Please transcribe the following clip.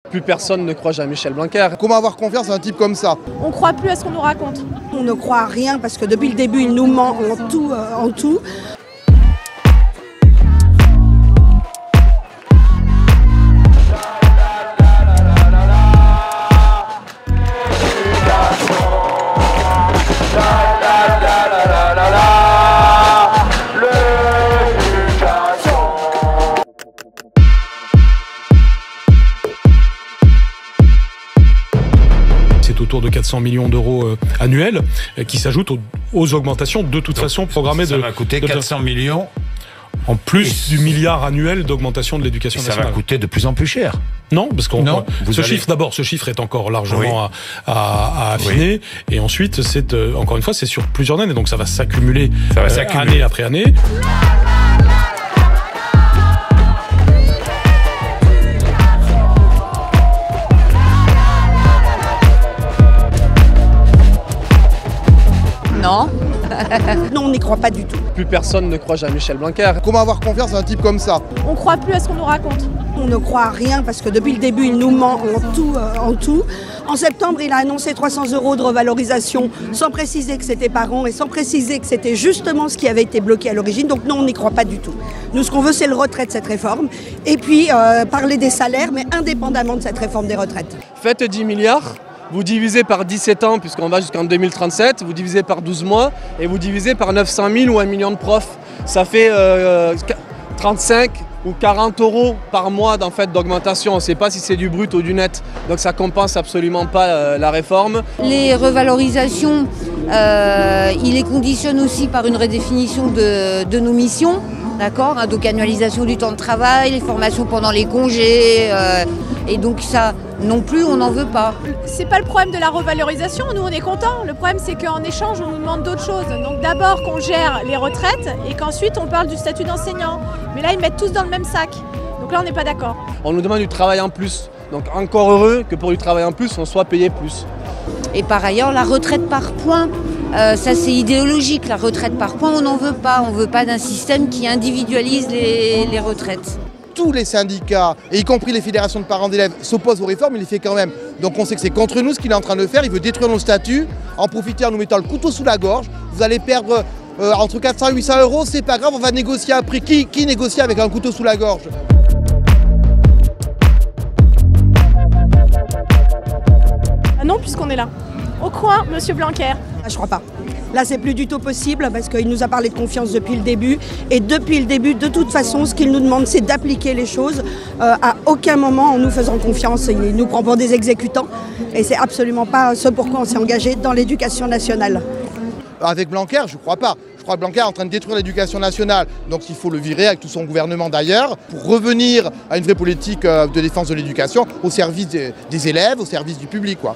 Plus personne ne croit Jean-Michel Blanquer. Comment avoir confiance en un type comme ça? On ne croit plus à ce qu'on nous raconte. On ne croit à rien parce que depuis le début, il nous ment en tout. C'est autour de 400 millions d'euros annuels qui s'ajoutent aux augmentations de toute façon programmées. Ça va coûter 400 millions en plus du milliard annuel d'augmentation de l'éducation nationale. Ça va coûter de plus en plus cher. Non, parce qu'on ce chiffre est encore largement à affiner. Oui. Et ensuite, c'est encore une fois, c'est sur plusieurs années, donc ça va s'accumuler année après année. Non. Non, on n'y croit pas du tout. Plus personne ne croit Jean-Michel Blanquer. Comment avoir confiance en un type comme ça? On ne croit plus à ce qu'on nous raconte. On ne croit à rien parce que depuis le début, il nous ment en tout. En septembre, il a annoncé 300 € de revalorisation sans préciser que c'était par an et sans préciser que c'était justement ce qui avait été bloqué à l'origine. Donc non, on n'y croit pas du tout. Nous, ce qu'on veut, c'est le retrait de cette réforme. Et puis, parler des salaires, mais indépendamment de cette réforme des retraites. Faites 10 milliards. Vous divisez par 17 ans, puisqu'on va jusqu'en 2037, vous divisez par 12 mois, et vous divisez par 900 000 ou 1 million de profs. Ça fait 35 ou 40 € par mois d'augmentation. On ne sait pas si c'est du brut ou du net. Donc ça ne compense absolument pas la réforme. Les revalorisations, il les conditionne aussi par une redéfinition de nos missions. D'accord, donc annualisation du temps de travail, les formations pendant les congés, et donc ça non plus on n'en veut pas. C'est pas le problème de la revalorisation, nous on est contents. Le problème c'est qu'en échange on nous demande d'autres choses. Donc d'abord qu'on gère les retraites et qu'ensuite on parle du statut d'enseignant. Mais là ils mettent tous dans le même sac. Donc là on n'est pas d'accord. On nous demande du travail en plus. Donc encore heureux que pour du travail en plus on soit payé plus. Et par ailleurs la retraite par points. Ça c'est idéologique, la retraite par points, on n'en veut pas. On ne veut pas d'un système qui individualise les retraites. Tous les syndicats, et y compris les fédérations de parents d'élèves, s'opposent aux réformes, il les fait quand même. Donc on sait que c'est contre nous ce qu'il est en train de faire, il veut détruire nos statuts, en profiter en nous mettant le couteau sous la gorge. Vous allez perdre entre 400 et 800 €, c'est pas grave, on va négocier un prix. Qui négocie avec un couteau sous la gorge? Ah non, puisqu'on est là. Au coin, monsieur Blanquer. Je crois pas. Là, c'est plus du tout possible parce qu'il nous a parlé de confiance depuis le début. Et depuis le début, de toute façon, ce qu'il nous demande, c'est d'appliquer les choses. À aucun moment, en nous faisant confiance, il nous prend pour des exécutants. Et c'est absolument pas ce pourquoi on s'est engagé dans l'éducation nationale. Avec Blanquer, je ne crois pas. Je crois que Blanquer est en train de détruire l'éducation nationale. Donc il faut le virer avec tout son gouvernement d'ailleurs pour revenir à une vraie politique de défense de l'éducation au service des élèves, au service du public, quoi.